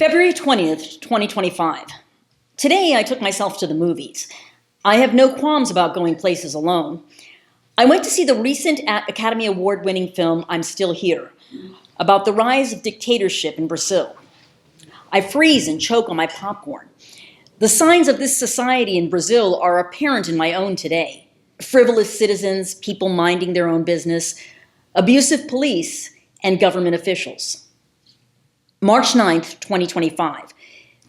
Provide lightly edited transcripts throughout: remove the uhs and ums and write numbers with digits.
February 20th, 2025. Today, I took myself to the movies. I have no qualms about going places alone. I went to see the recent Academy Award-winning film, I'm Still Here, about the rise of dictatorship in Brazil. I freeze and choke on my popcorn. The signs of this society in Brazil are apparent in my own today. Frivolous citizens, people minding their own business, abusive police, and government officials. March 9th, 2025.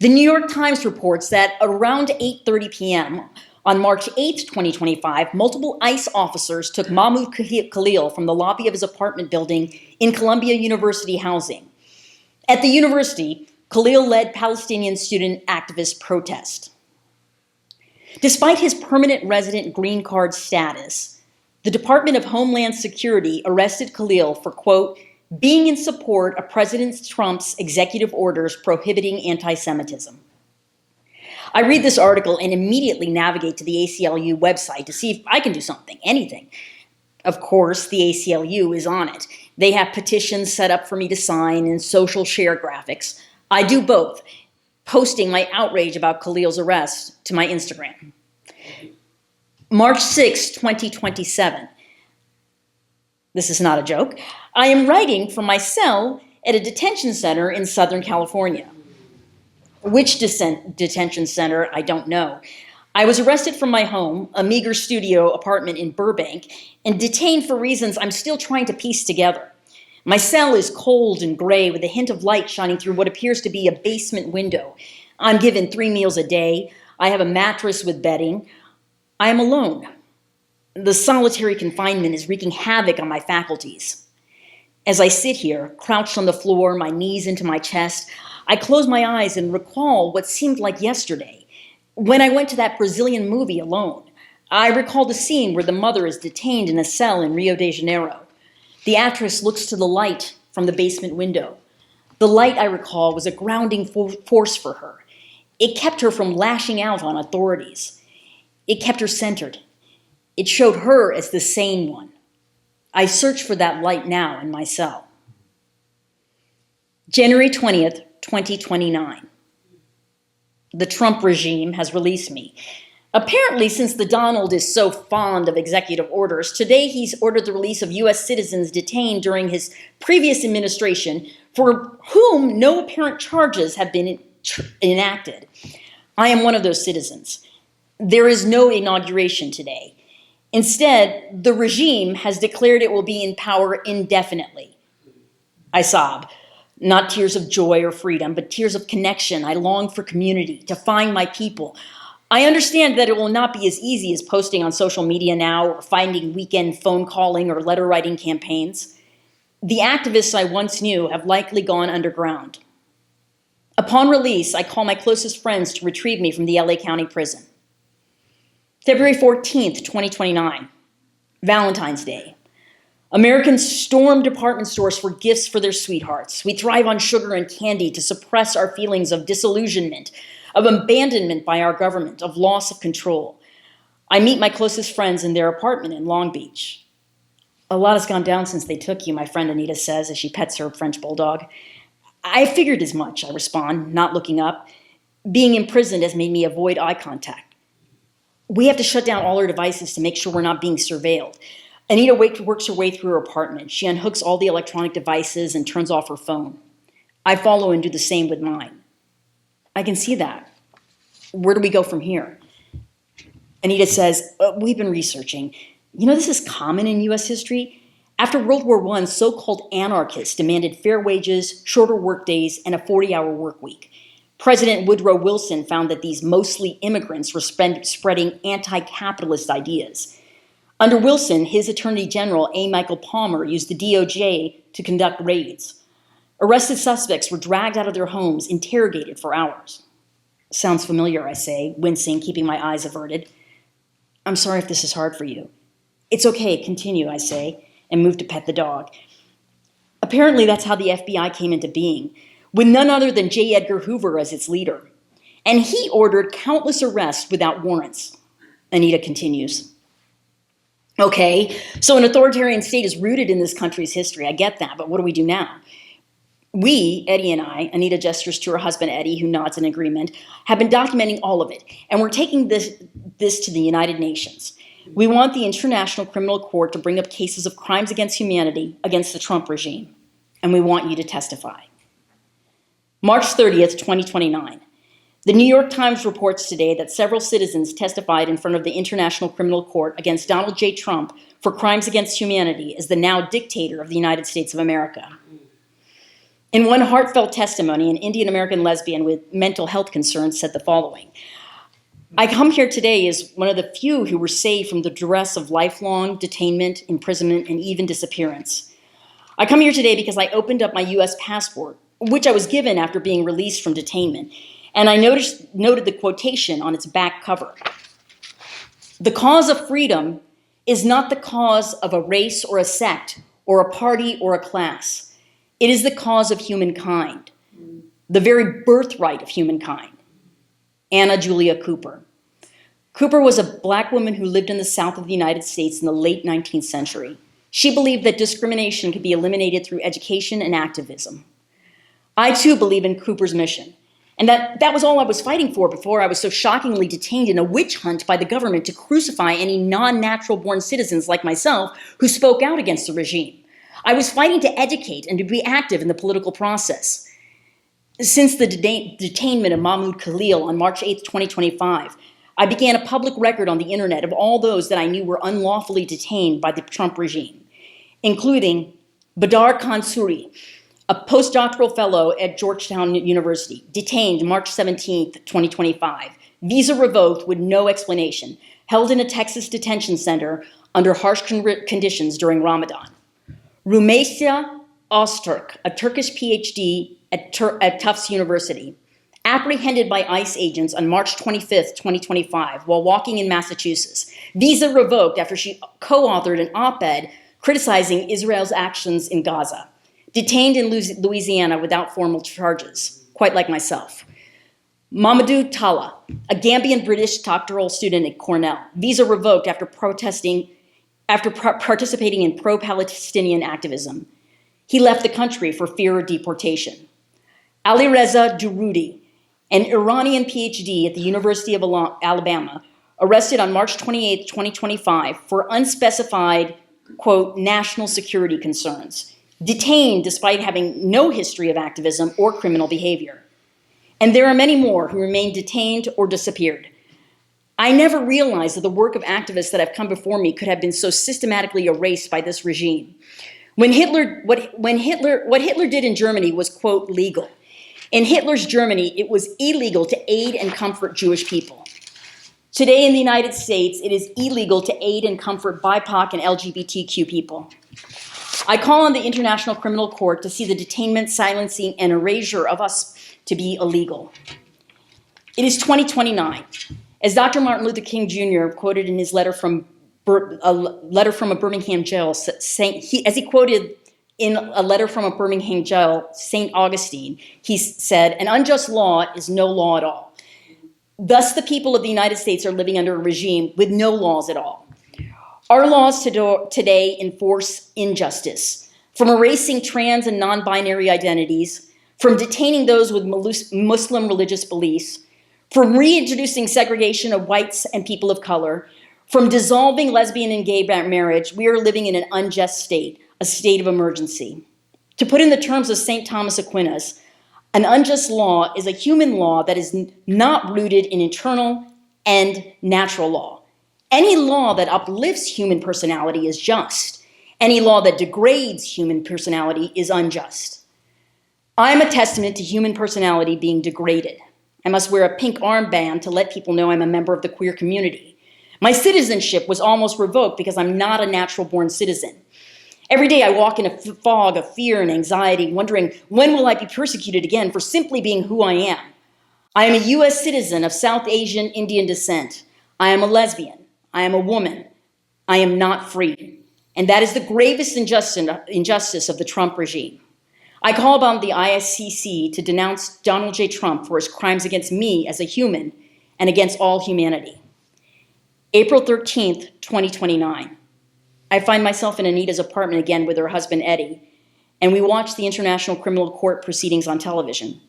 The New York Times reports that around 8:30 p.m. on March 8th, 2025, multiple ICE officers took Mahmoud Khalil from the lobby of his apartment building in Columbia University housing. At the university, Khalil led Palestinian student activist protest. Despite his permanent resident green card status, the Department of Homeland Security arrested Khalil for, quote, being in support of President Trump's executive orders prohibiting anti-Semitism. I read this article and immediately navigate to the ACLU website to see if I can do something, anything. Of course, the ACLU is on it. They have petitions set up for me to sign and social share graphics. I do both, posting my outrage about Khalil's arrest to my Instagram. March 6, 2027. This is not a joke. I am writing from my cell at a detention center in Southern California. Which detention center, I don't know. I was arrested from my home, a meager studio apartment in Burbank, and detained for reasons I'm still trying to piece together. My cell is cold and gray with a hint of light shining through what appears to be a basement window. I'm given 3 meals a day. I have a mattress with bedding. I am alone. The solitary confinement is wreaking havoc on my faculties. As I sit here, crouched on the floor, my knees into my chest, I close my eyes and recall what seemed like yesterday, when I went to that Brazilian movie alone. I recall the scene where the mother is detained in a cell in Rio de Janeiro. The actress looks to the light from the basement window. The light, I recall, was a grounding force for her. It kept her from lashing out on authorities. It kept her centered. It showed her as the sane one. I search for that light now in my cell. January 20th, 2029. The Trump regime has released me. Apparently, since the Donald is so fond of executive orders, today he's ordered the release of U.S. citizens detained during his previous administration for whom no apparent charges have been enacted. I am one of those citizens. There is no inauguration today. Instead, the regime has declared it will be in power indefinitely. I sob. Not tears of joy or freedom, but tears of connection. I long for community, to find my people. I understand that it will not be as easy as posting on social media now or finding weekend phone calling or letter writing campaigns. The activists I once knew have likely gone underground. Upon release, I call my closest friends to retrieve me from the LA County prison. February 14th, 2029, Valentine's Day. Americans storm department stores for gifts for their sweethearts. We thrive on sugar and candy to suppress our feelings of disillusionment, of abandonment by our government, of loss of control. I meet my closest friends in their apartment in Long Beach. A lot has gone down since they took you, my friend Anita says as she pets her French bulldog. I figured as much, I respond, not looking up. Being imprisoned has made me avoid eye contact. We have to shut down all our devices to make sure we're not being surveilled. Anita works her way through her apartment. She unhooks all the electronic devices and turns off her phone. I follow and do the same with mine. I can see that. Where do we go from here? Anita says, we've been researching. You know, this is common in U.S. history. After World War I, so-called anarchists demanded fair wages, shorter work days, and a 40-hour work week. President Woodrow Wilson found that these mostly immigrants were spreading anti-capitalist ideas. Under Wilson, his Attorney General, A. Michael Palmer, used the DOJ to conduct raids. Arrested suspects were dragged out of their homes, interrogated for hours. Sounds familiar, I say, wincing, keeping my eyes averted. I'm sorry if this is hard for you. It's okay, continue, I say, and move to pet the dog. Apparently, that's how the FBI came into being, with none other than J. Edgar Hoover as its leader. And he ordered countless arrests without warrants. Anita continues. Okay, so an authoritarian state is rooted in this country's history. I get that, but what do we do now? We, Eddie and I, Anita gestures to her husband Eddie, who nods in agreement, have been documenting all of it, and we're taking this to the United Nations. We want the International Criminal Court to bring up cases of crimes against humanity against the Trump regime, and we want you to testify. March 30th, 2029. The New York Times reports today that several citizens testified in front of the International Criminal Court against Donald J. Trump for crimes against humanity as the now dictator of the United States of America. In one heartfelt testimony, an Indian American lesbian with mental health concerns said the following: I come here today as one of the few who were saved from the duress of lifelong detainment, imprisonment, and even disappearance. I come here today because I opened up my U.S. passport, which I was given after being released from detainment, and I noted the quotation on its back cover. The cause of freedom is not the cause of a race or a sect or a party or a class. It is the cause of humankind, the very birthright of humankind. Anna Julia Cooper. Cooper was a black woman who lived in the South of the United States in the late 19th century. She believed that discrimination could be eliminated through education and activism. I too believe in Cooper's mission, and that was all I was fighting for before I was so shockingly detained in a witch hunt by the government to crucify any non-natural born citizens like myself who spoke out against the regime. I was fighting to educate and to be active in the political process. Since the detainment of Mahmoud Khalil on March 8, 2025, I began a public record on the internet of all those that I knew were unlawfully detained by the Trump regime, including Badar Khansuri, a postdoctoral fellow at Georgetown University, detained March 17, 2025, visa revoked with no explanation, held in a Texas detention center under harsh conditions during Ramadan. Rumeysa Öztürk, a Turkish PhD at Tufts University, apprehended by ICE agents on March 25, 2025, while walking in Massachusetts. Visa revoked after she co-authored an op-ed criticizing Israel's actions in Gaza. Detained in Louisiana without formal charges, quite like myself. Mamadou Talla, a Gambian British doctoral student at Cornell. Visa revoked after participating in pro-Palestinian activism. He left the country for fear of deportation. Ali Reza Durudi, an Iranian PhD at the University of Alabama, arrested on March 28, 2025 for unspecified, quote, national security concerns. Detained despite having no history of activism or criminal behavior. And there are many more who remain detained or disappeared. I never realized that the work of activists that have come before me could have been so systematically erased by this regime. What Hitler did in Germany was, quote, legal. In Hitler's Germany, it was illegal to aid and comfort Jewish people. Today in the United States, it is illegal to aid and comfort BIPOC and LGBTQ people. I call on the International Criminal Court to see the detainment, silencing, and erasure of us to be illegal. It is 2029. As Dr. Martin Luther King Jr. quoted in his letter from a Birmingham jail, as he quoted in a letter from a Birmingham jail, St. Augustine, he said, "An unjust law is no law at all." Thus, the people of the United States are living under a regime with no laws at all. Our laws today enforce injustice, from erasing trans and non-binary identities, from detaining those with Muslim religious beliefs, from reintroducing segregation of whites and people of color, from dissolving lesbian and gay marriage. We are living in an unjust state, a state of emergency. To put in the terms of St. Thomas Aquinas, an unjust law is a human law that is not rooted in eternal and natural law. Any law that uplifts human personality is just. Any law that degrades human personality is unjust. I am a testament to human personality being degraded. I must wear a pink armband to let people know I'm a member of the queer community. My citizenship was almost revoked because I'm not a natural-born citizen. Every day I walk in a fog of fear and anxiety, wondering when will I be persecuted again for simply being who I am. I am a U.S. citizen of South Asian Indian descent. I am a lesbian. I am a woman. I am not free. And that is the gravest injustice of the Trump regime. I call upon the ICC to denounce Donald J. Trump for his crimes against me as a human and against all humanity. April 13th, 2029. I find myself in Anita's apartment again with her husband, Eddie, and we watch the International Criminal Court proceedings on television.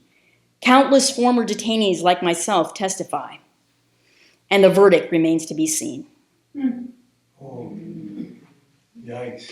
Countless former detainees like myself testify, and the verdict remains to be seen. Oh, yikes.